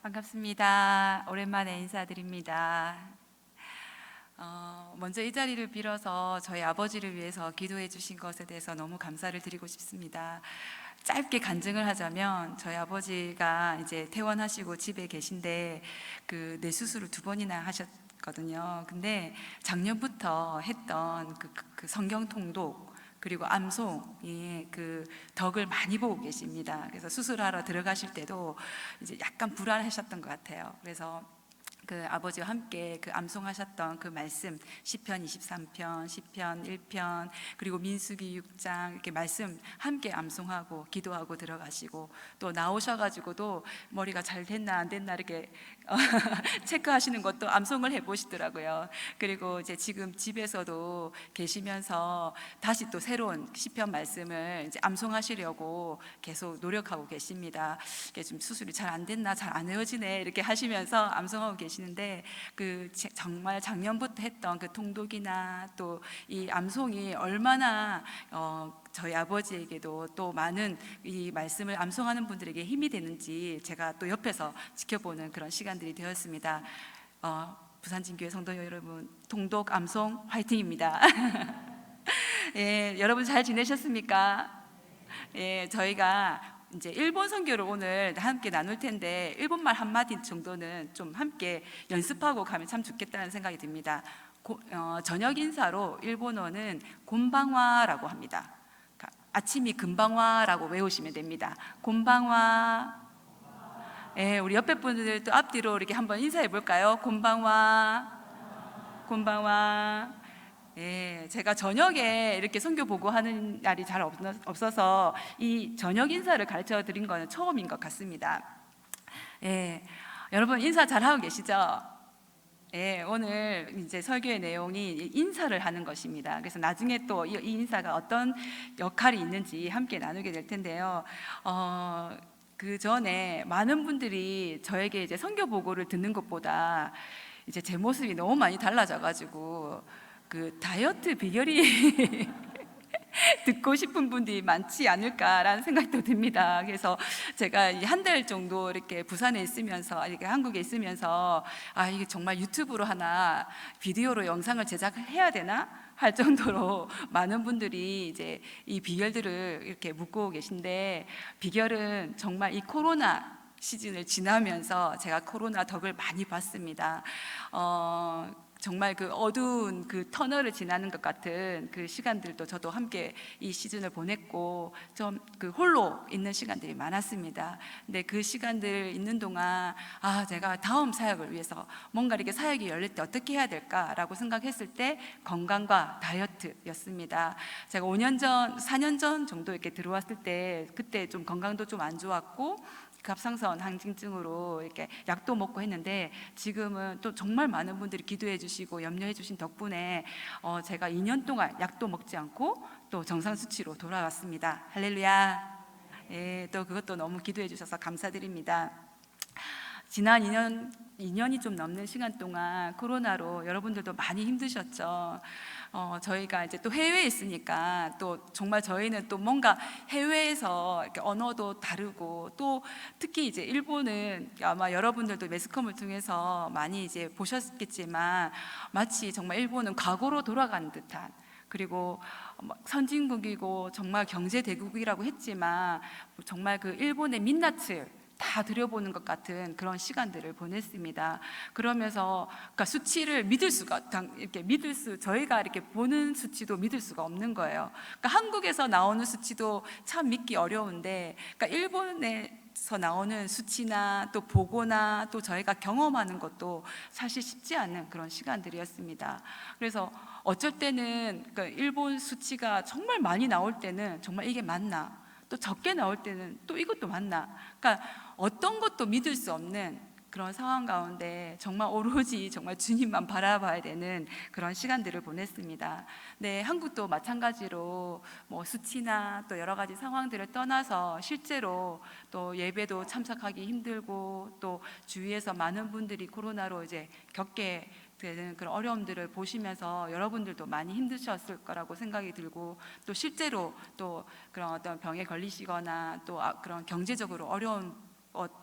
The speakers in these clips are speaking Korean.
반갑습니다. 오랜만에 인사드립니다. 먼저 이 자리를 빌어서 저희 아버지를 위해서 기도해 주신 것에 대해서 너무 감사를 드리고 싶습니다. 짧게 간증을 하자면 저희 아버지가 이제 퇴원하시고 집에 계신데 그 뇌 수술을 2번이나 하셨거든요. 근데 작년부터 했던 그 성경 통독 그리고 암송이 그 덕을 많이 보고 계십니다. 그래서 수술하러 들어가실 때도 이제 약간 불안하셨던 것 같아요. 그래서 그 아버지와 함께 그 암송하셨던 그 말씀 시편 23편, 시편 1편 그리고 민수기 6장 이렇게 말씀 함께 암송하고 기도하고 들어가시고 또 나오셔가지고도 머리가 잘 됐나 안 됐나 이렇게 체크하시는 것도 암송을 해보시더라고요. 그리고 이제 지금 집에서도 계시면서 다시 또 새로운 시편 말씀을 이제 암송하시려고 계속 노력하고 계십니다. 이게 좀 수술이 잘 안 됐나 잘 안 외워지네 이렇게 하시면서 암송하고 계시는데 그 정말 작년부터 했던 그 통독이나 또 이 암송이 얼마나 저희 아버지에게도 또 많은 이 말씀을 암송하는 분들에게 힘이 되는지 제가 또 옆에서 지켜보는 그런 시간들이 되었습니다. 부산진교회 성도 여러분, 통독 암송 화이팅입니다. 예, 여러분 잘 지내셨습니까? 예, 저희가 이제 일본 선교를 오늘 함께 나눌 텐데 일본말 한마디 정도는 좀 함께 연습하고 가면 참 좋겠다는 생각이 듭니다. 저녁 인사로 일본어는 곤방와라고 합니다. 아침이 금방와라고 외우시면 됩니다. 곤방와. 예, 우리 옆에 분들도 앞뒤로 이렇게 한번 인사해 볼까요? 곤방와, 곤방와. 예, 제가 저녁에 이렇게 선교 보고 하는 날이 잘 없어서 이 저녁 인사를 가르쳐 드린 거는 처음인 것 같습니다. 예, 여러분 인사 잘 하고 계시죠? 예, 오늘 이제 설교의 내용이 인사를 하는 것입니다. 그래서 나중에 또 이 인사가 어떤 역할이 있는지 함께 나누게 될 텐데요. 그 전에 많은 분들이 저에게 이제 선교 보고를 듣는 것보다 이제 제 모습이 너무 많이 달라져가지고 그 다이어트 비결이 듣고 싶은 분들이 많지 않을까라는 생각도 듭니다. 그래서 제가 한 달 정도 이렇게 부산에 있으면서 이렇게 한국에 있으면서 이게 정말 유튜브로 하나 비디오로 영상을 제작해야 되나 할 정도로 많은 분들이 이제 이 비결들을 이렇게 묻고 계신데 비결은 정말 이 코로나 시즌을 지나면서 제가 코로나 덕을 많이 봤습니다. 정말 그 어두운 그 터널을 지나는 것 같은 그 시간들도 저도 함께 이 시즌을 보냈고 좀 그 홀로 있는 시간들이 많았습니다. 근데 그 시간들 있는 동안 제가 다음 사역을 위해서 뭔가 이렇게 사역이 열릴 때 어떻게 해야 될까라고 생각했을 때 건강과 다이어트였습니다. 제가 5년 전, 4년 전 정도 이렇게 들어왔을 때 그때 좀 건강도 좀 안 좋았고 갑상선 항진증으로 이렇게 약도 먹고 했는데 지금은 또 정말 많은 분들이 기도해 주시고 염려해 주신 덕분에 제가 2년 동안 약도 먹지 않고 또 정상 수치로 돌아왔습니다. 할렐루야. 예, 또 그것도 너무 기도해 주셔서 감사드립니다. 지난 2년이 좀 넘는 시간 동안 코로나로 여러분들도 많이 힘드셨죠. 저희가 이제 또 해외에 있으니까 또 정말 저희는 또 뭔가 해외에서 이렇게 언어도 다르고 또 특히 이제 일본은 아마 여러분들도 매스컴을 통해서 많이 이제 보셨겠지만 마치 정말 일본은 과거로 돌아가는 듯한 그리고 선진국이고 정말 경제 대국이라고 했지만 정말 그 일본의 민낯을 다 들여보는 것 같은 그런 시간들을 보냈습니다. 그러면서 그러니까 수치를 믿을 수가 이렇게 저희가 이렇게 보는 수치도 믿을 수가 없는 거예요. 그러니까 한국에서 나오는 수치도 참 믿기 어려운데, 그러니까 일본에서 나오는 수치나 또 보고나 또 저희가 경험하는 것도 사실 쉽지 않은 그런 시간들이었습니다. 그래서 어쩔 때는 그러니까 일본 수치가 정말 많이 나올 때는 정말 이게 맞나? 또 적게 나올 때는 또 이것도 맞나? 그러니까 어떤 것도 믿을 수 없는 그런 상황 가운데 정말 오로지 정말 주님만 바라봐야 되는 그런 시간들을 보냈습니다. 네, 한국도 마찬가지로 뭐 수치나 또 여러 가지 상황들을 떠나서 실제로 또 예배도 참석하기 힘들고 또 주위에서 많은 분들이 코로나로 이제 겪게 되는 그런 어려움들을 보시면서 여러분들도 많이 힘드셨을 거라고 생각이 들고 또 실제로 또 그런 어떤 병에 걸리시거나 또 그런 경제적으로 어려운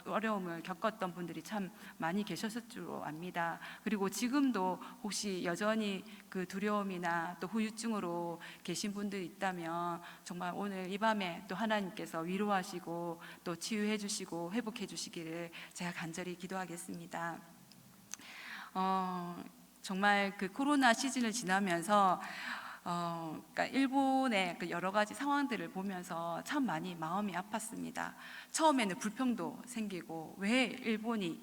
어려움을 겪었던 분들이 참 많이 계셨을 줄 압니다. 그리고 지금도 혹시 여전히 그 두려움이나 또 후유증으로 계신 분들이 있다면 정말 오늘 이 밤에 또 하나님께서 위로하시고 또 치유해 주시고 회복해 주시기를 제가 간절히 기도하겠습니다. 정말 그 코로나 시즌을 지나면서 그러니까 일본의 그 여러 가지 상황들을 보면서 참 많이 마음이 아팠습니다. 처음에는 불평도 생기고 왜 일본이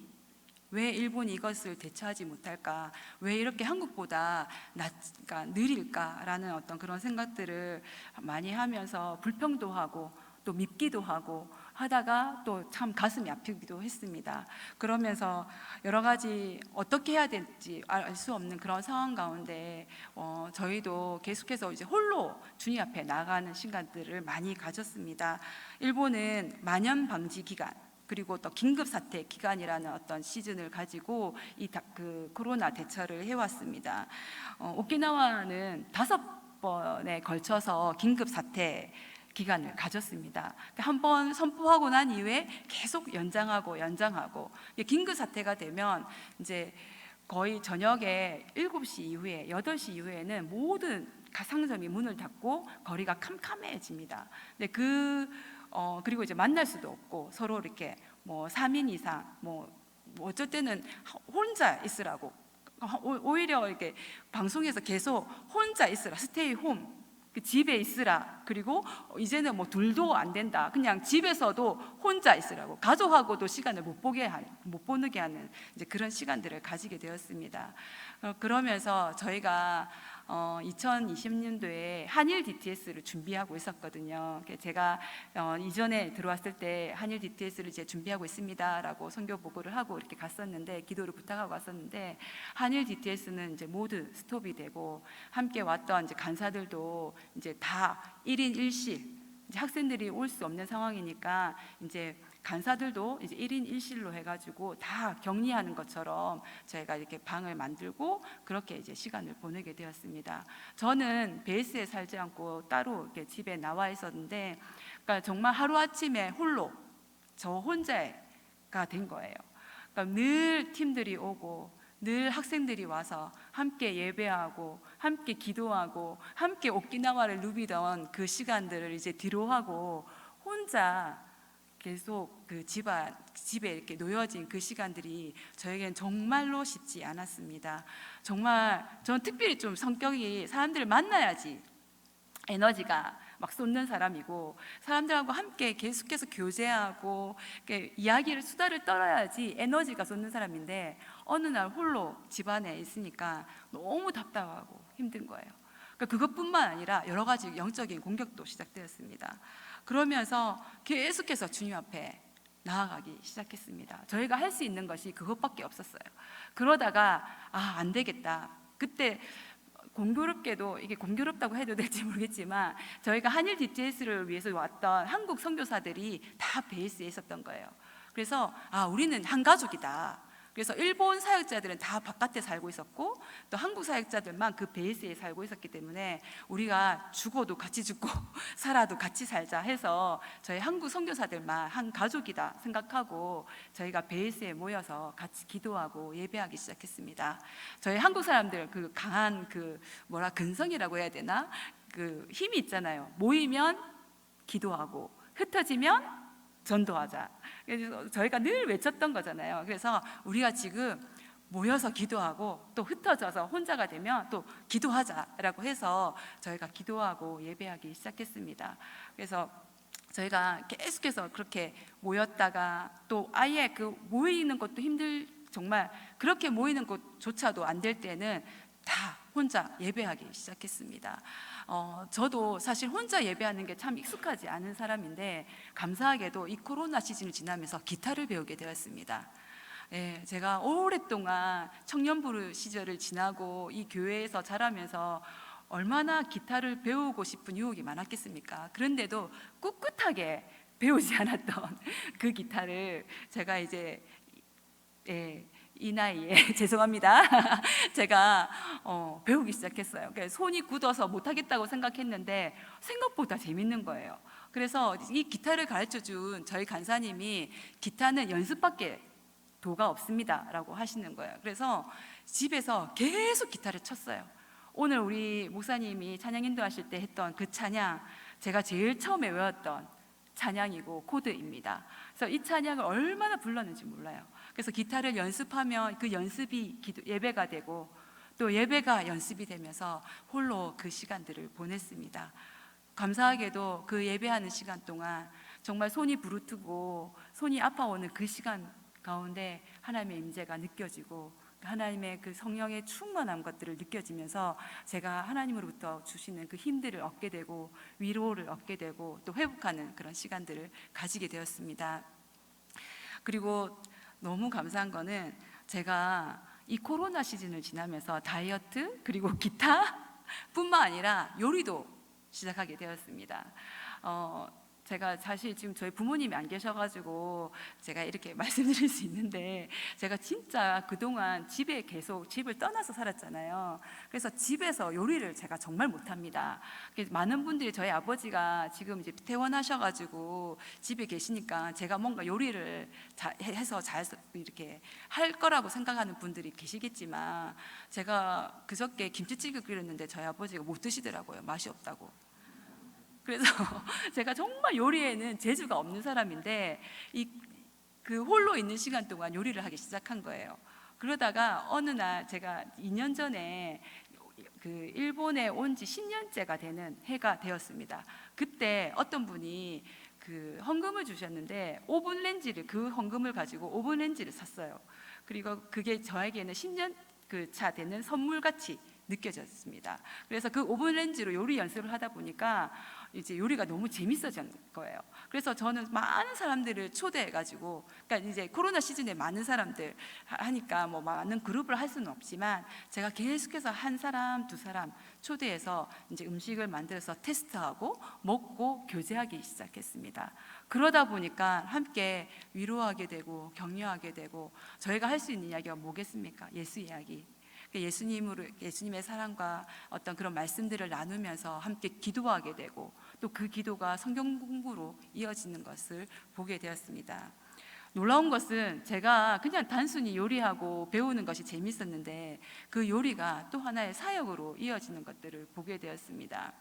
이것을 대처하지 못할까? 왜 이렇게 한국보다 그러니까 느릴까라는 어떤 그런 생각들을 많이 하면서 불평도 하고 또 밉기도 하고 하다가 또 참 가슴이 아프기도 했습니다. 그러면서 여러 가지 어떻게 해야 될지 알 수 없는 그런 상황 가운데 저희도 계속해서 이제 홀로 주님 앞에 나가는 시간들을 많이 가졌습니다. 일본은 만연 방지 기간 그리고 또 긴급 사태 기간이라는 어떤 시즌을 가지고 그 코로나 대처를 해왔습니다. 오키나와는 5번에 걸쳐서 긴급 사태 기간을 가졌습니다. 한 번 선포하고 난 이후에 계속 연장하고 긴급 사태가 되면 이제 거의 저녁에 7시 이후에 8시 이후에는 모든 가상점이 문을 닫고 거리가 캄캄해집니다. 근데 그리고 이제 만날 수도 없고 서로 이렇게 뭐 3인 이상 뭐 어쩔 때는 혼자 있으라고 오히려 이렇게 방송에서 계속 혼자 있으라 스테이 홈 집에 있으라 그리고 이제는 뭐 둘도 안 된다 그냥 집에서도 혼자 있으라고 가족하고도 시간을 못 보내게 하는 이제 그런 시간들을 가지게 되었습니다. 그러면서 저희가 2020년도에 한일 DTS를 준비하고 있었거든요. 제가 이전에 들어왔을 때 한일 DTS를 이제 준비하고 있습니다라고 선교 보고를 하고 이렇게 갔었는데 기도를 부탁하고 왔었는데 한일 DTS는 이제 모두 스톱이 되고 함께 왔던 이제 간사들도 이제 다 1인 1실 이제 학생들이 올 수 없는 상황이니까 이제 간사들도 이제 1인 1실로 해가지고 다 격리하는 것처럼 저희가 이렇게 방을 만들고 그렇게 이제 시간을 보내게 되었습니다. 저는 베이스에 살지 않고 따로 이렇게 집에 나와 있었는데, 그러니까 정말 하루 아침에 홀로 저 혼자가 된 거예요. 그러니까 늘 팀들이 오고 늘 학생들이 와서 함께 예배하고 함께 기도하고 함께 오키나와를 누비던 그 시간들을 이제 뒤로하고 혼자 계속 그 집에 이렇게 놓여진 그 시간들이 저에겐 정말로 쉽지 않았습니다. 정말 저는 특별히 좀 성격이 사람들을 만나야지 에너지가 막 쏟는 사람이고 사람들하고 함께 계속해서 교제하고 이야기를 수다를 떨어야지 에너지가 쏟는 사람인데 어느 날 홀로 집안에 있으니까 너무 답답하고 힘든 거예요. 그러니까 그것뿐만 아니라 여러 가지 영적인 공격도 시작되었습니다. 그러면서 계속해서 주님 앞에 나아가기 시작했습니다. 저희가 할 수 있는 것이 그것밖에 없었어요. 그러다가 안 되겠다. 그때 공교롭게도 이게 공교롭다고 해도 될지 모르겠지만 저희가 한일 DTS를 위해서 왔던 한국 선교사들이 다 베이스에 있었던 거예요. 그래서 우리는 한 가족이다. 그래서 일본 사역자들은 다 바깥에 살고 있었고 또 한국 사역자들만 그 베이스에 살고 있었기 때문에 우리가 죽어도 같이 죽고 살아도 같이 살자 해서 저희 한국 선교사들만 한 가족이다 생각하고 저희가 베이스에 모여서 같이 기도하고 예배하기 시작했습니다. 저희 한국 사람들 그 강한 근성이라고 해야 되나? 그 힘이 있잖아요. 모이면 기도하고 흩어지면 전도하자. 그래서 저희가 늘 외쳤던 거잖아요. 그래서 우리가 지금 모여서 기도하고 또 흩어져서 혼자가 되면 또 기도하자라고 해서 저희가 기도하고 예배하기 시작했습니다. 그래서 저희가 계속해서 그렇게 모였다가 또 아예 그 모이는 것도 정말 그렇게 모이는 것조차도 안 될 때는 다 혼자 예배하기 시작했습니다. 저도 사실 혼자 예배하는 게 참 익숙하지 않은 사람인데 감사하게도 이 코로나 시즌을 지나면서 기타를 배우게 되었습니다. 제가 오랫동안 청년부르 시절을 지나고 이 교회에서 자라면서 얼마나 기타를 배우고 싶은 유혹이 많았겠습니까? 그런데도 꿋꿋하게 배우지 않았던 그 기타를 제가 이제 이 나이에 죄송합니다. 제가 배우기 시작했어요. 그러니까 손이 굳어서 못하겠다고 생각했는데 생각보다 재밌는 거예요. 그래서 이 기타를 가르쳐 준 저희 간사님이 기타는 연습밖에 도가 없습니다 라고 하시는 거예요. 그래서 집에서 계속 기타를 쳤어요. 오늘 우리 목사님이 찬양 인도하실 때 했던 그 찬양, 제가 제일 처음에 외웠던 찬양이고 코드입니다. 그래서 이 찬양을 얼마나 불렀는지 몰라요. 그래서 기타를 연습하면 그 연습이 예배가 되고, 또 예배가 연습이 되면서 홀로 그 시간들을 보냈습니다. 감사하게도 그 예배하는 시간 동안 정말 손이 부르트고 손이 아파오는 그 시간 가운데 하나님의 임재가 느껴지고, 하나님의 그 성령의 충만한 것들을 느껴지면서 제가 하나님으로부터 주시는 그 힘들을 얻게 되고 위로를 얻게 되고 또 회복하는 그런 시간들을 가지게 되었습니다. 그리고 너무 감사한 거는, 제가 이 코로나 시즌을 지나면서 다이어트 그리고 기타 뿐만 아니라 요리도 시작하게 되었습니다. 제가 사실 지금 저희 부모님이 안 계셔가지고 제가 이렇게 말씀드릴 수 있는데, 제가 진짜 그동안 집에 계속 집을 떠나서 살았잖아요. 그래서 집에서 요리를 제가 정말 못합니다. 많은 분들이 저희 아버지가 지금 이제 퇴원하셔가지고 집에 계시니까 제가 뭔가 요리를 해서 잘 이렇게 할 거라고 생각하는 분들이 계시겠지만, 제가 그저께 김치찌개 끓였는데 저희 아버지가 못 드시더라고요. 맛이 없다고. 그래서 제가 정말 요리에는 재주가 없는 사람인데, 그 홀로 있는 시간 동안 요리를 하기 시작한 거예요. 그러다가 어느 날 제가 2년 전에 그 일본에 온 지 10년째가 되는 해가 되었습니다. 그때 어떤 분이 그 헌금을 주셨는데 오븐 렌지를, 그 헌금을 가지고 오븐 렌지를 샀어요. 그리고 그게 저에게는 10년 그 차 되는 선물같이 느껴졌습니다. 그래서 그 오븐 렌지로 요리 연습을 하다 보니까 이제 요리가 너무 재밌어진 거예요. 그래서 저는 많은 사람들을 초대해가지고, 그러니까 이제 코로나 시즌에 많은 사람들 하니까 뭐 많은 그룹을 할 수는 없지만, 제가 계속해서 한 사람 두 사람 초대해서 이제 음식을 만들어서 테스트하고 먹고 교제하기 시작했습니다. 그러다 보니까 함께 위로하게 되고 격려하게 되고, 저희가 할 수 있는 이야기가 뭐겠습니까? 예수 이야기. 예수님의 사랑과 어떤 그런 말씀들을 나누면서 함께 기도하게 되고, 또 그 기도가 성경 공부로 이어지는 것을 보게 되었습니다. 놀라운 것은, 제가 그냥 단순히 요리하고 배우는 것이 재밌었는데 그 요리가 또 하나의 사역으로 이어지는 것들을 보게 되었습니다.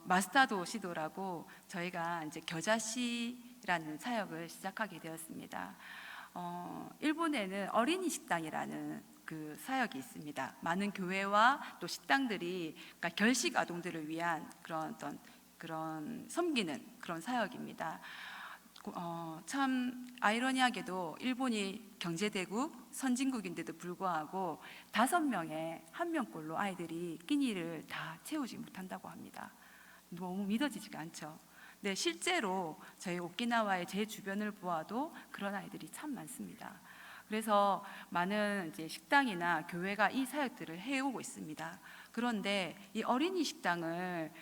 마스타도 시도라고 저희가 이제 겨자씨라는 사역을 시작하게 되었습니다. 일본에는 어린이 식당이라는 그 사역이 있습니다. 많은 교회와 또 식당들이, 그러니까 결식 아동들을 위한 그런 섬기는 그런 사역입니다. 참 아이러니하게도 일본이 경제대국 선진국인데도 불구하고 5명에 1명꼴로 아이들이 끼니를 다 채우지 못한다고 합니다. 너무 믿어지지가 않죠. 네, 실제로 저희 오키나와의 제 주변을 보아도 그런 아이들이 참 많습니다. 그래서 많은 이제 식당이나 교회가 이 사역들을 해오고 있습니다. 그런데 이 어린이 식당을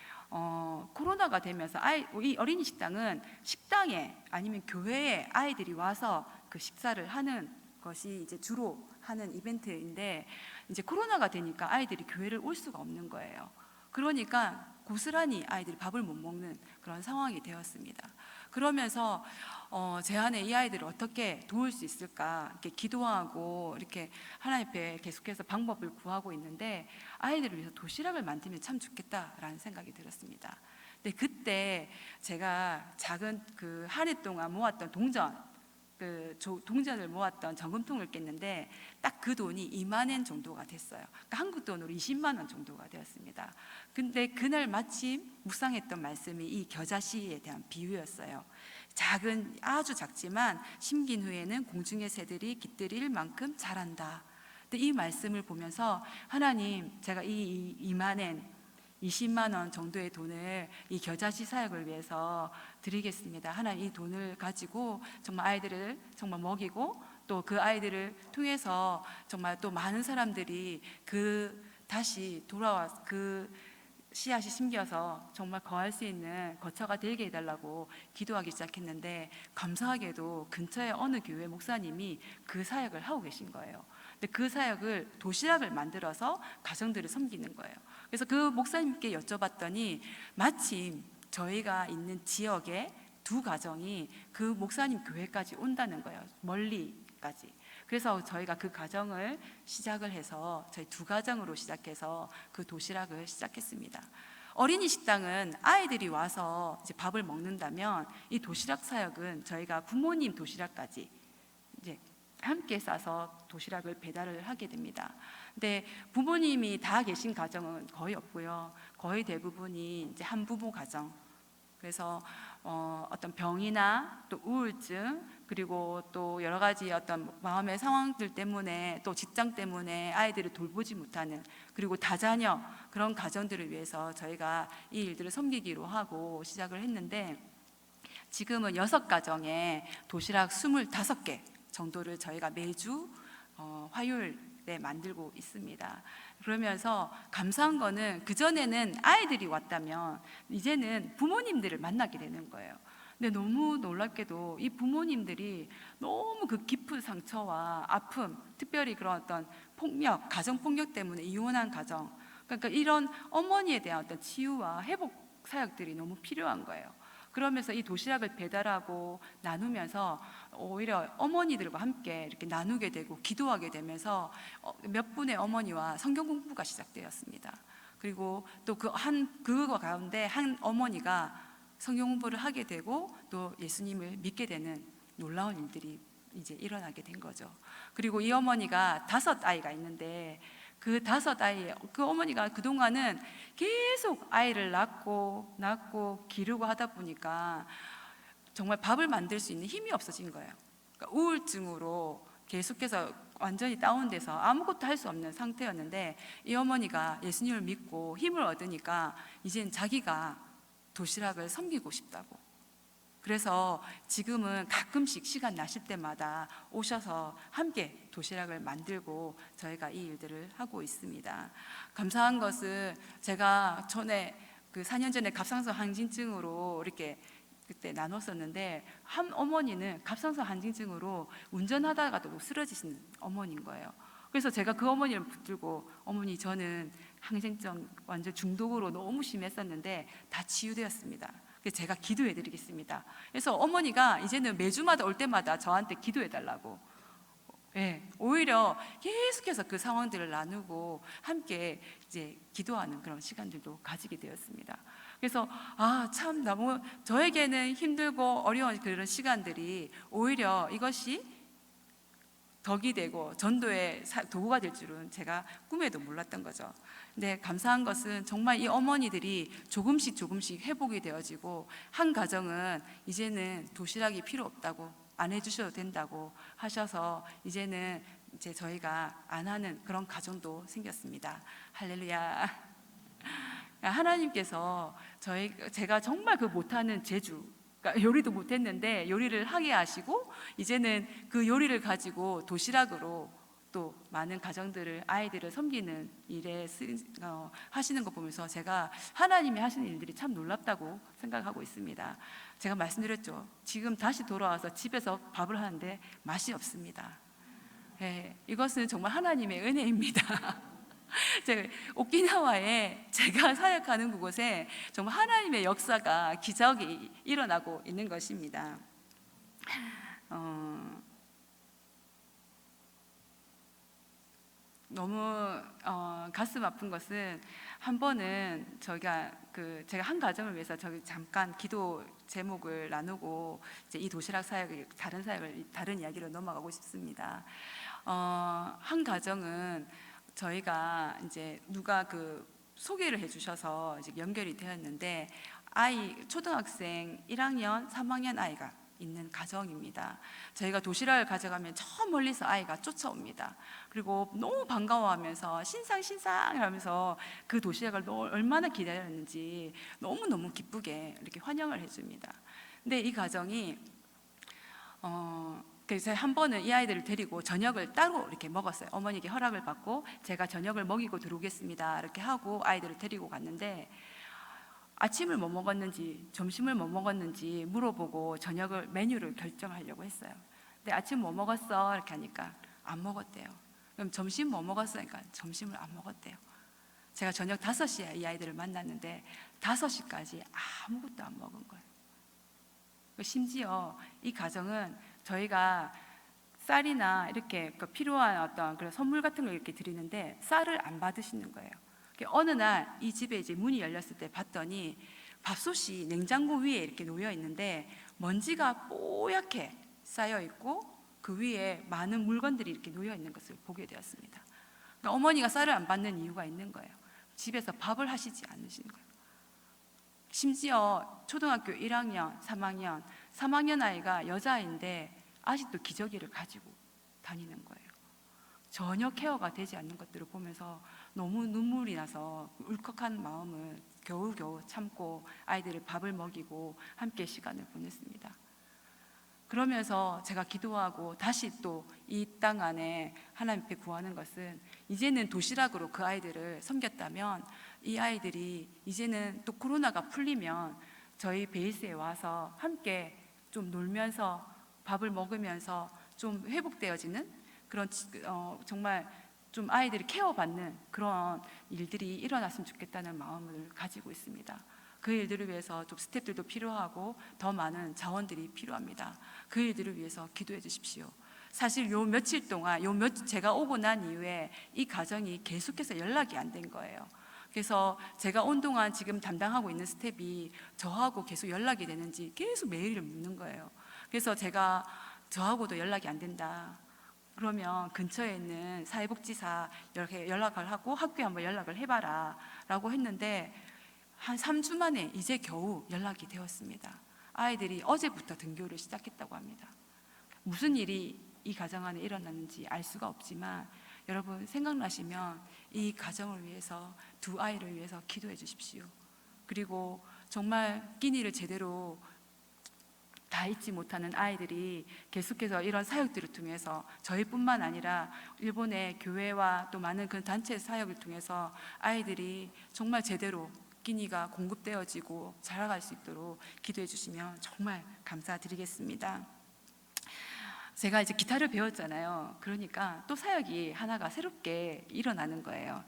코로나가 되면서 이 어린이 식당은 식당에 아니면 교회에 아이들이 와서 그 식사를 하는 것이 이제 주로 하는 이벤트인데, 이제 코로나가 되니까 아이들이 교회를 올 수가 없는 거예요. 그러니까 고스란히 아이들이 밥을 못 먹는 그런 상황이 되었습니다. 그러면서 제 안에 이 아이들을 어떻게 도울 수 있을까 이렇게 기도하고 이렇게 하나님 앞에 계속해서 방법을 구하고 있는데, 아이들을 위해서 도시락을 만들면 참 좋겠다라는 생각이 들었습니다. 근데 그때 제가 작은 그 한 해 동안 모았던 동전을 모았던 저금통을 깼는데 딱 그 돈이 2만 엔 정도가 됐어요. 그러니까 한국 돈으로 20만 원 정도가 되었습니다. 근데 그날 마침 묵상했던 말씀이 이 겨자씨에 대한 비유였어요. 아주 작지만 심긴 후에는 공중의 새들이 깃들일 만큼 자란다. 근데 이 말씀을 보면서, 하나님, 제가 이 2만 엔 20만 원 정도의 돈을 이 겨자씨 사역을 위해서 드리겠습니다. 하나님, 이 돈을 가지고 정말 아이들을 정말 먹이고, 또 그 아이들을 통해서 정말 또 많은 사람들이 다시 돌아와 그 씨앗이 심겨서 정말 거할 수 있는 거처가 되게 해달라고 기도하기 시작했는데, 감사하게도 근처에 어느 교회 목사님이 그 사역을 하고 계신 거예요. 근데 그 사역을 도시락을 만들어서 가정들을 섬기는 거예요. 그래서 그 목사님께 여쭤봤더니 마침 저희가 있는 지역에 두 가정이 그 목사님 교회까지 온다는 거예요. 멀리까지. 그래서 저희가 그 가정을 시작을 해서 저희 두 가정으로 시작해서 그 도시락을 시작했습니다. 어린이 식당은 아이들이 와서 이제 밥을 먹는다면, 이 도시락 사역은 저희가 부모님 도시락까지 이제 함께 싸서 도시락을 배달을 하게 됩니다. 근데 부모님이 다 계신 가정은 거의 없고요. 거의 대부분이 이제 한부모 가정. 그래서 어떤 병이나 또 우울증, 그리고 또 여러 가지 어떤 마음의 상황들 때문에, 또 직장 때문에 아이들을 돌보지 못하는, 그리고 다자녀, 그런 가정들을 위해서 저희가 이 일들을 섬기기로 하고 시작을 했는데, 지금은 6가정에 도시락 25개 정도를 저희가 매주 화요일에 만들고 있습니다. 그러면서 감사한 거는, 그전에는 아이들이 왔다면 이제는 부모님들을 만나게 되는 거예요. 근데 너무 놀랍게도 이 부모님들이 너무 그 깊은 상처와 아픔, 특별히 그런 어떤 폭력, 가정 폭력 때문에 이혼한 가정, 그러니까 이런 어머니에 대한 어떤 치유와 회복 사역들이 너무 필요한 거예요. 그러면서 이 도시락을 배달하고 나누면서 오히려 어머니들과 함께 이렇게 나누게 되고 기도하게 되면서 몇 분의 어머니와 성경 공부가 시작되었습니다. 그리고 또 그거 가운데 한 어머니가 성경 공부를 하게 되고 또 예수님을 믿게 되는 놀라운 일들이 이제 일어나게 된 거죠. 그리고 이 어머니가 5아이가 있는데, 그 5아이, 그 어머니가 그동안은 계속 아이를 낳고 기르고 하다 보니까 정말 밥을 만들 수 있는 힘이 없어진 거예요. 그러니까 우울증으로 계속해서 완전히 다운돼서 아무것도 할 수 없는 상태였는데, 이 어머니가 예수님을 믿고 힘을 얻으니까 이젠 자기가 도시락을 섬기고 싶다고. 그래서 지금은 가끔씩 시간 나실 때마다 오셔서 함께 도시락을 만들고 저희가 이 일들을 하고 있습니다. 감사한 것은, 제가 전에 그 4년 전에 갑상선 항진증으로 이렇게 그때 나눴었는데, 한 어머니는 갑상선 항진증으로 운전하다가도 쓰러지신 어머니인 거예요. 그래서 제가 그 어머니를 붙들고, 어머니, 저는 항생증 완전 중독으로 너무 심했었는데 다 치유되었습니다. 그래서 제가 기도해 드리겠습니다. 그래서 어머니가 이제는 매주마다 올 때마다 저한테 기도해 달라고, 오히려 계속해서 그 상황들을 나누고 함께 이제 기도하는 그런 시간들도 가지게 되었습니다. 그래서 참 너무 저에게는 힘들고 어려운 그런 시간들이 오히려 이것이 덕이 되고 전도의 도구가 될 줄은 제가 꿈에도 몰랐던 거죠. 근데 감사한 것은 정말 이 어머니들이 조금씩 회복이 되어지고, 한 가정은 이제는 도시락이 필요 없다고, 안 해주셔도 된다고 하셔서 이제는 이제 저희가 안 하는 그런 가정도 생겼습니다. 할렐루야. 하나님께서 제가 정말 그 못하는 재주, 그러니까 요리도 못했는데 요리를 하게 하시고, 이제는 그 요리를 가지고 도시락으로 또 많은 가정들을, 아이들을 섬기는 일에 하시는 거 보면서 제가 하나님이 하시는 일들이 참 놀랍다고 생각하고 있습니다. 제가 말씀드렸죠. 지금 다시 돌아와서 집에서 밥을 하는데 맛이 없습니다. 이것은 정말 하나님의 은혜입니다. 오키나와에 제가 사역하는 그곳에 정말 하나님의 역사가, 기적이 일어나고 있는 것입니다. 너무 가슴 아픈 것은, 한 번은 제가 한 가정을 위해서 잠깐 기도 제목을 나누고 이제 이 도시락 사역을, 다른 이야기로 넘어가고 싶습니다. 한 가정은 저희가 이제 누가 소개를 해주셔서 이제 연결이 되었는데, 초등학생 1학년, 3학년 아이가 있는 가정입니다. 저희가 도시락을 가져가면 저 멀리서 아이가 쫓아옵니다. 그리고 너무 반가워하면서 신상 하면서 그 도시락을 얼마나 기다렸는지 너무너무 기쁘게 이렇게 환영을 해줍니다. 근데 이 가정이 그래서 한 번은 이 아이들을 데리고 저녁을 따로 이렇게 먹었어요. 어머니께 허락을 받고 제가 저녁을 먹이고 들어오겠습니다 이렇게 하고 아이들을 데리고 갔는데, 아침을 뭐 먹었는지 점심을 뭐 먹었는지 물어보고 저녁을 메뉴를 결정하려고 했어요. 근데 아침 뭐 먹었어? 이렇게 하니까 안 먹었대요. 그럼 점심 뭐 먹었어? 그러니까 점심을 안 먹었대요. 제가 저녁 5시에 이 아이들을 만났는데 5시까지 아무것도 안 먹은 거예요. 심지어 이 가정은 저희가 쌀이나 이렇게 필요한 어떤 그런 선물 같은 걸 이렇게 드리는데 쌀을 안 받으시는 거예요. 어느 날 이 집에 이제 문이 열렸을 때 봤더니 밥솥이 냉장고 위에 이렇게 놓여 있는데 먼지가 뽀얗게 쌓여 있고 그 위에 많은 물건들이 이렇게 놓여 있는 것을 보게 되었습니다. 그러니까 어머니가 쌀을 안 받는 이유가 있는 거예요. 집에서 밥을 하시지 않으시는 거예요. 심지어 초등학교 1학년, 3학년 아이가 여자아이인데 아직도 기저귀를 가지고 다니는 거예요. 전혀 케어가 되지 않는 것들을 보면서 너무 눈물이 나서 울컥한 마음을 겨우겨우 참고 아이들을 밥을 먹이고 함께 시간을 보냈습니다. 그러면서 제가 기도하고 다시 또 이 땅 안에 하나님 앞에 구하는 것은 이제는 도시락으로 그 아이들을 섬겼다면 이 아이들이 이제는 또 코로나가 풀리면 저희 베이스에 와서 함께 좀 놀면서 밥을 먹으면서 좀 회복되어지는 그런 정말 좀 아이들이 케어받는 그런 일들이 일어났으면 좋겠다는 마음을 가지고 있습니다. 그 일들을 위해서 좀 스태프들도 필요하고 더 많은 자원들이 필요합니다. 그 일들을 위해서 기도해 주십시오. 사실 요 며칠 동안 제가 오고 난 이후에 이 가정이 계속해서 연락이 안 된 거예요. 그래서 제가 온동안 지금 담당하고 있는 스텝이 저하고 계속 연락이 되는지 계속 메일을 묻는 거예요. 그래서 제가 저하고도 연락이 안 된다. 그러면 근처에 있는 사회복지사 이렇게 연락을 하고 학교에 한번 연락을 해봐라 라고 했는데 한 3주 만에 이제 겨우 연락이 되었습니다. 아이들이 어제부터 등교를 시작했다고 합니다. 무슨 일이 이 가정 안에 일어났는지 알 수가 없지만 여러분 생각나시면 이 가정을 위해서 두 아이를 위해서 기도해 주십시오. 그리고 정말 끼니를 제대로 다 잊지 못하는 아이들이 계속해서 이런 사역들을 통해서 저희뿐만 아니라 일본의 교회와 또 많은 그 단체 사역을 통해서 아이들이 정말 제대로 끼니가 공급되어지고 자라갈 수 있도록 기도해 주시면 정말 감사드리겠습니다. 제가 이제 기타를 배웠잖아요. 그러니까 또 사역이 하나가 새롭게 일어나는 거예요.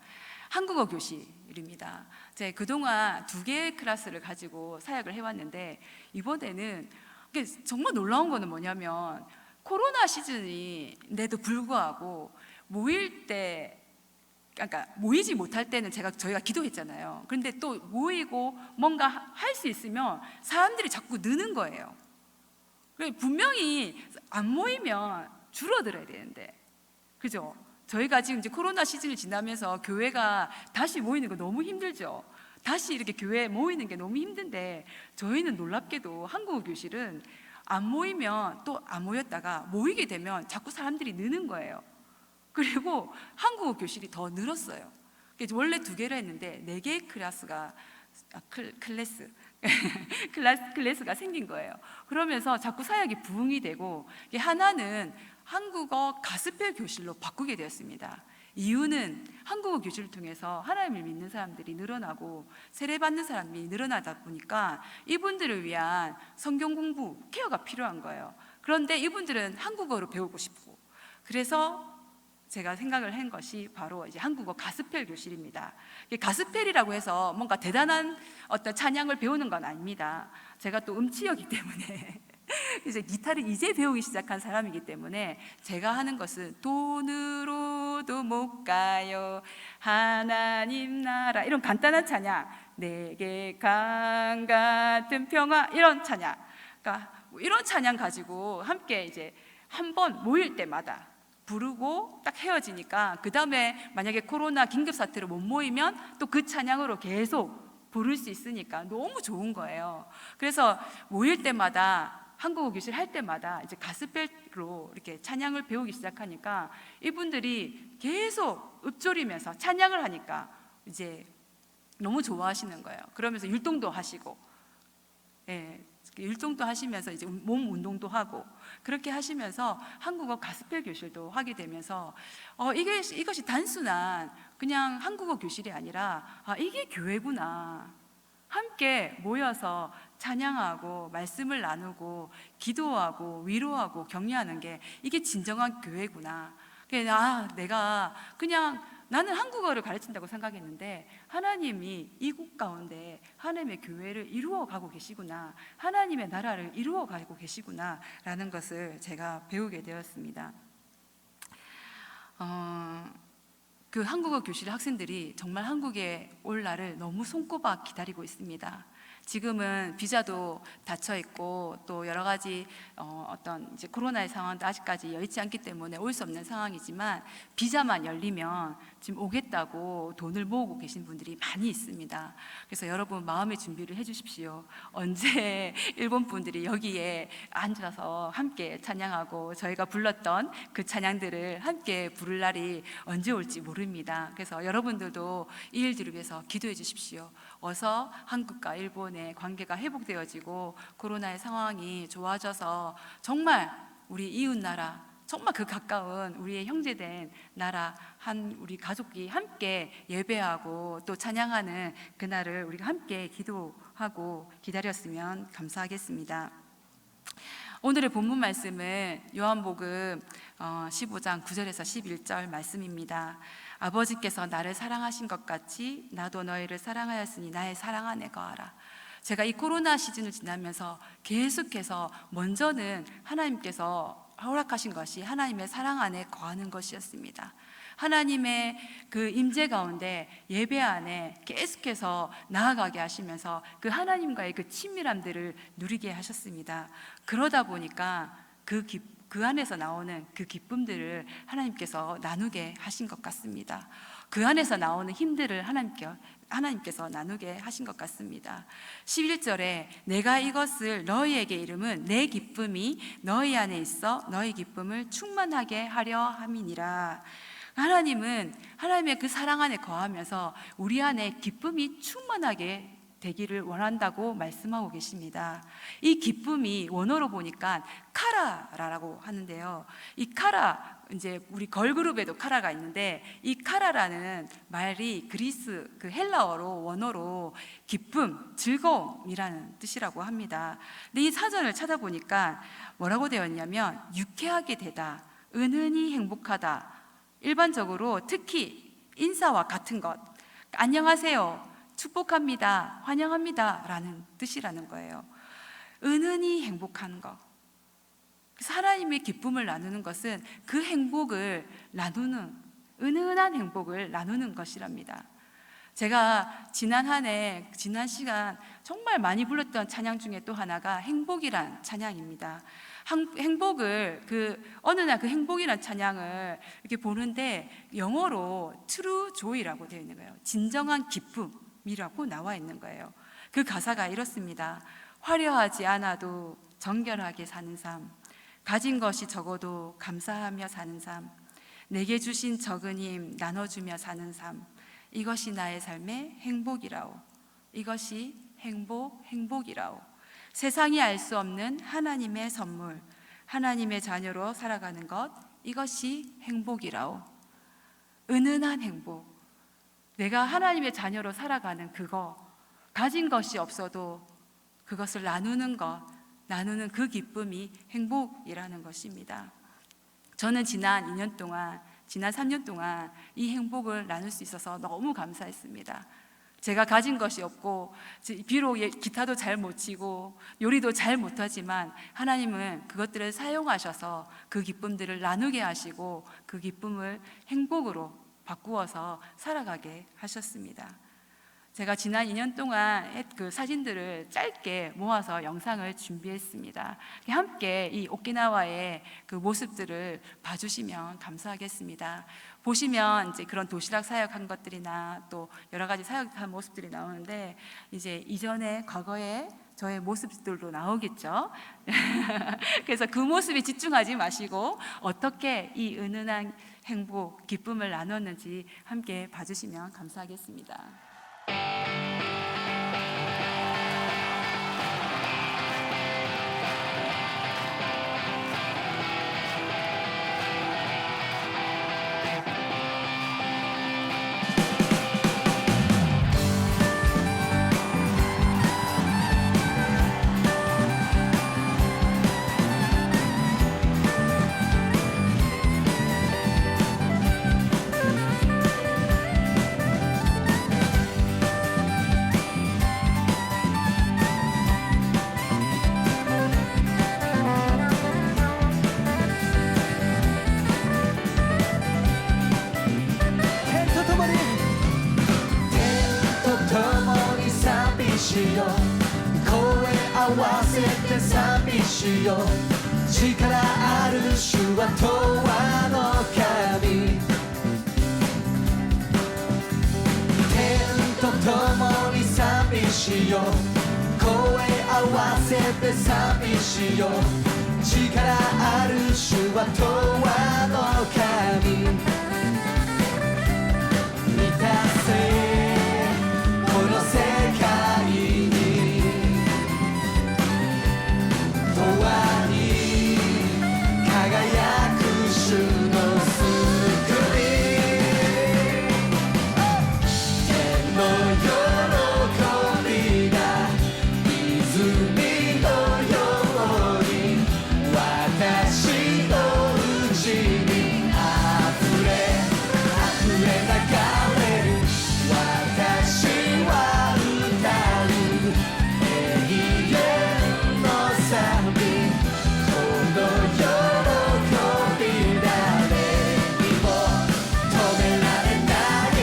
한국어 교실입니다. 제가 그동안 2개의 클래스를 가지고 사역을 해왔는데 이번에는 정말 놀라운 거는 뭐냐면 코로나 시즌인데도 불구하고 모일 때 그러니까 모이지 못할 때는 저희가 기도했잖아요. 그런데 또 모이고 뭔가 할 수 있으면 사람들이 자꾸 느는 거예요. 분명히 안 모이면 줄어들어야 되는데, 그죠? 저희가 지금 이제 코로나 시즌을 지나면서 교회가 다시 모이는 거 너무 힘들죠. 다시 이렇게 교회에 모이는 게 너무 힘든데 저희는 놀랍게도 한국어 교실은 안 모이면 또 안 모였다가 모이게 되면 자꾸 사람들이 느는 거예요. 그리고 한국어 교실이 더 늘었어요. 원래 2개를 했는데 4개의 클래스가 생긴 거예요. 그러면서 자꾸 사역이 부흥이 되고 하나는 한국어 가스펠 교실로 바꾸게 되었습니다. 이유는 한국어 교실을 통해서 하나님을 믿는 사람들이 늘어나고 세례받는 사람이 늘어나다 보니까 이분들을 위한 성경 공부, 케어가 필요한 거예요. 그런데 이분들은 한국어로 배우고 싶고, 그래서 제가 생각을 한 것이 바로 이제 한국어 가스펠 교실입니다. 가스펠이라고 해서 뭔가 대단한 어떤 찬양을 배우는 건 아닙니다. 제가 또 음치였기 때문에 이제 기타를 이제 배우기 시작한 사람이기 때문에 제가 하는 것은 돈으로도 못 가요 하나님 나라, 이런 간단한 찬양, 내게 강 같은 평화, 이런 찬양, 그러니까 이런 찬양 가지고 함께 이제 한번 모일 때마다 부르고 딱 헤어지니까 그 다음에 만약에 코로나 긴급사태로 못 모이면 또 그 찬양으로 계속 부를 수 있으니까 너무 좋은 거예요. 그래서 모일 때마다 한국어 교실 할 때마다 이제 가스펠로 이렇게 찬양을 배우기 시작하니까 이분들이 계속 읊조리면서 찬양을 하니까 이제 너무 좋아하시는 거예요. 그러면서 율동도 하시고, 율동도 하시면서 이제 몸 운동도 하고 그렇게 하시면서 한국어 가스펠 교실도 하게 되면서 이것이 단순한 그냥 한국어 교실이 아니라 이게 교회구나. 함께 모여서 찬양하고 말씀을 나누고 기도하고 위로하고 격려하는 게 이게 진정한 교회구나. 내가 그냥 나는 한국어를 가르친다고 생각했는데 하나님이 이국 가운데 하나님의 교회를 이루어 가고 계시구나, 하나님의 나라를 이루어 가고 계시구나 라는 것을 제가 배우게 되었습니다. 그 한국어 교실 학생들이 정말 한국에 올 날을 너무 손꼽아 기다리고 있습니다. 지금은 비자도 닫혀 있고 또 여러 가지 어떤 이제 코로나의 상황도 아직까지 여의치 않기 때문에 올 수 없는 상황이지만, 비자만 열리면 지금 오겠다고 돈을 모으고 계신 분들이 많이 있습니다. 그래서 여러분 마음의 준비를 해주십시오. 언제 일본 분들이 여기에 앉아서 함께 찬양하고 저희가 불렀던 그 찬양들을 함께 부를 날이 언제 올지 모릅니다. 그래서 여러분들도 이 일들을 위해서 기도해 주십시오. 어서 한국과 일본의 관계가 회복되어지고 코로나의 상황이 좋아져서 정말 우리 이웃 나라, 정말 그 가까운 우리의 형제된 나라 한 우리 가족이 함께 예배하고 또 찬양하는 그날을 우리가 함께 기도하고 기다렸으면 감사하겠습니다. 오늘의 본문 말씀은 요한복음 15장 9절에서 11절 말씀입니다. 아버지께서 나를 사랑하신 것 같이 나도 너희를 사랑하였으니 나의 사랑 안에 거하라. 제가 이 코로나 시즌을 지나면서 계속해서 먼저는 하나님께서 허락하신 것이 하나님의 사랑 안에 거하는 것이었습니다. 하나님의 그 임재 가운데 예배 안에 계속해서 나아가게 하시면서 그 하나님과의 그 친밀함들을 누리게 하셨습니다. 그러다 보니까 그 안에서 나오는 그 기쁨들을 하나님께서 나누게 하신 것 같습니다. 그 안에서 나오는 힘들을 하나님께서 나누게 하신 것 같습니다. 11절에 내가 이것을 너희에게 이름은 내 기쁨이 너희 안에 있어 너희 기쁨을 충만하게 하려 함이니라. 하나님은 하나님의 그 사랑 안에 거하면서 우리 안에 기쁨이 충만하게 되기를 원한다고 말씀하고 계십니다. 이 기쁨이 원어로 보니까 카라라고 하는데요. 이 카라, 이제 우리 걸그룹에도 카라가 있는데 이 카라라는 말이 그리스 그 헬라어로 원어로 기쁨, 즐거움이라는 뜻이라고 합니다. 근데 이 사전을 찾아보니까 뭐라고 되어 있냐면 유쾌하게 되다, 은은히 행복하다, 일반적으로 특히 인사와 같은 것, 안녕하세요, 축복합니다, 환영합니다 라는 뜻이라는 거예요. 은은히 행복한 것, 하나님의 기쁨을 나누는 것은 그 행복을 나누는, 은은한 행복을 나누는 것이랍니다. 제가 지난 한 해, 지난 시간 정말 많이 불렀던 찬양 중에 또 하나가 행복이란 찬양입니다. 행복을 어느 날 그 행복이란 찬양을 이렇게 보는데 영어로 true joy라고 되어 있는 거예요. 진정한 기쁨이라고 나와 있는 거예요. 그 가사가 이렇습니다. 화려하지 않아도 정결하게 사는 삶, 가진 것이 적어도 감사하며 사는 삶, 내게 주신 적은 힘 나눠주며 사는 삶, 이것이 나의 삶의 행복이라오. 이것이 행복이라오. 세상이 알 수 없는 하나님의 선물, 하나님의 자녀로 살아가는 것, 이것이 행복이라오. 은은한 행복, 내가 하나님의 자녀로 살아가는 그거, 가진 것이 없어도 그것을 나누는 것, 나누는 그 기쁨이 행복이라는 것입니다. 저는 지난 2년 동안, 지난 3년 동안 이 행복을 나눌 수 있어서 너무 감사했습니다. 제가 가진 것이 없고 비록 기타도 잘 못 치고 요리도 잘 못하지만 하나님은 그것들을 사용하셔서 그 기쁨들을 나누게 하시고 그 기쁨을 행복으로 바꾸어서 살아가게 하셨습니다. 제가 지난 2년 동안 그 사진들을 짧게 모아서 영상을 준비했습니다. 함께 이 오키나와의 그 모습들을 봐주시면 감사하겠습니다. 보시면 이제 그런 도시락 사역한 것들이나 또 여러 가지 사역한 모습들이 나오는데, 이제 이전에 과거에 저의 모습들도 나오겠죠. 그래서 그 모습에 집중하지 마시고 어떻게 이 은은한 행복, 기쁨을 나눴는지 함께 봐주시면 감사하겠습니다. せて寂しいよ力ある主は永遠の神天と共に寂しいよ声合わせて寂しいよ力ある主は永遠の神満たせこの世界に永遠に輝く主の救い天の喜びが泉のように私のうちにあふれ流れる私は歌う永遠の賛美この喜び誰にも止められない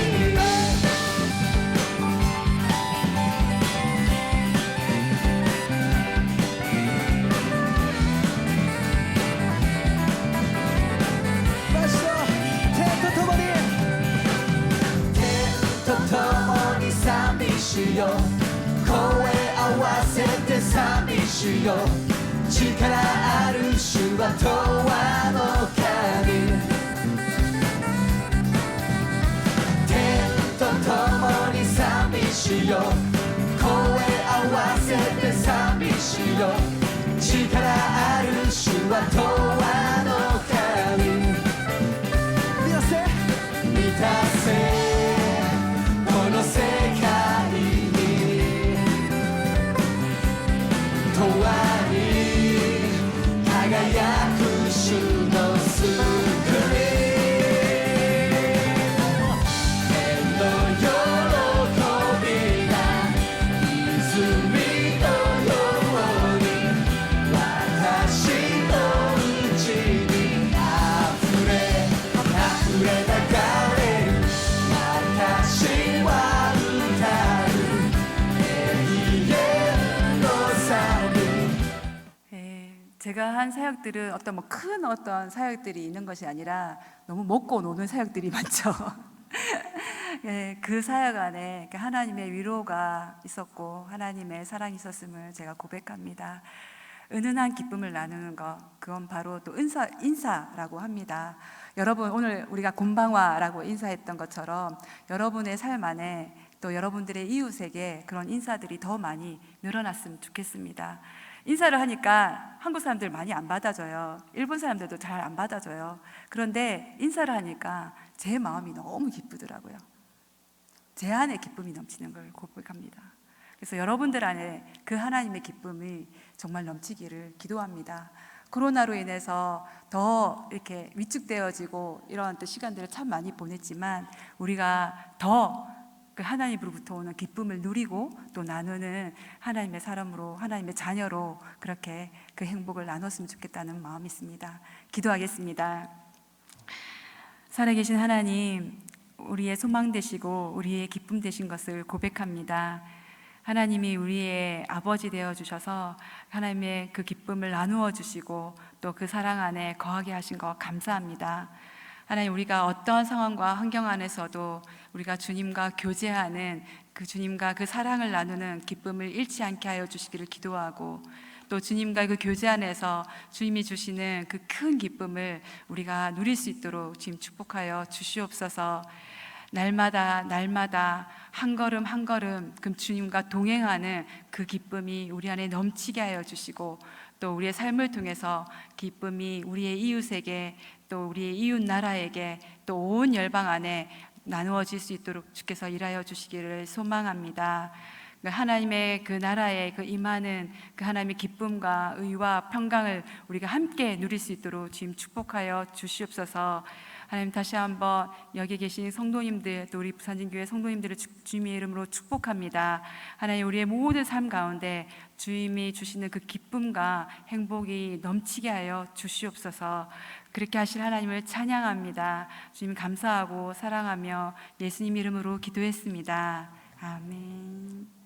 マジと天と共に天と共に寂しいよ声合わせて寂しいよ力ある主は永遠の神天と共に寂しいよ声合わせて寂しいよ力ある主は永遠の神満たせこの世界に永遠に輝く主の救い天の喜びが泉のように私のうちにあふれ流れる私は歌う永遠の賛美제가 한 사역들은 어떤 뭐 큰 어떤 사역들이 있는 것이 아니라 너무 먹고 노는 사역들이 많죠. 예, 그 사역 안에 하나님의 위로가 있었고 하나님의 사랑이 있었음을 제가 고백합니다. 은은한 기쁨을 나누는 것, 그건 바로 또 인사라고 합니다. 여러분, 오늘 우리가 곤방와라고 인사했던 것처럼 여러분의 삶 안에 또 여러분들의 이웃에게 그런 인사들이 더 많이 늘어났으면 좋겠습니다. 인사를 하니까 한국 사람들 많이 안 받아줘요. 일본 사람들도 잘 안 받아줘요. 그런데 인사를 하니까 제 마음이 너무 기쁘더라고요. 제 안에 기쁨이 넘치는 걸 고백합니다. 그래서 여러분들 안에 그 하나님의 기쁨이 정말 넘치기를 기도합니다. 코로나로 인해서 더 이렇게 위축되어지고 이런 또 시간들을 참 많이 보냈지만 우리가 더 그 하나님으로부터 오는 기쁨을 누리고 또 나누는 하나님의 사람으로 하나님의 자녀로 그렇게 그 행복을 나눴으면 좋겠다는 마음이 있습니다. 기도하겠습니다. 살아계신 하나님, 우리의 소망 되시고 우리의 기쁨 되신 것을 고백합니다. 하나님이 우리의 아버지 되어 주셔서 하나님의 그 기쁨을 나누어 주시고 또 그 사랑 안에 거하게 하신 것 감사합니다. 하나님, 우리가 어떠한 상황과 환경 안에서도 우리가 주님과 교제하는 그 주님과 그 사랑을 나누는 기쁨을 잃지 않게 하여 주시기를 기도하고 또 주님과 그 교제 안에서 주님이 주시는 그 큰 기쁨을 우리가 누릴 수 있도록 지금 축복하여 주시옵소서. 날마다 한 걸음 한 걸음 그 주님과 동행하는 그 기쁨이 우리 안에 넘치게 하여 주시고 또 우리의 삶을 통해서 기쁨이 우리의 이웃에게 또 우리의 이웃 나라에게 또 온 열방 안에 나누어질 수 있도록 주께서 일하여 주시기를 소망합니다. 하나님의 그 나라에 그 임하는 그 하나님의 기쁨과 의와 평강을 우리가 함께 누릴 수 있도록 주님 축복하여 주시옵소서. 하나님, 다시 한번 여기 계신 성도님들 또 우리 부산진교회 성도님들을 주님의 이름으로 축복합니다. 하나님, 우리의 모든 삶 가운데 주님이 주시는 그 기쁨과 행복이 넘치게 하여 주시옵소서. 그렇게 하실 하나님을 찬양합니다. 주님 감사하고 사랑하며 예수님 이름으로 기도했습니다. 아멘.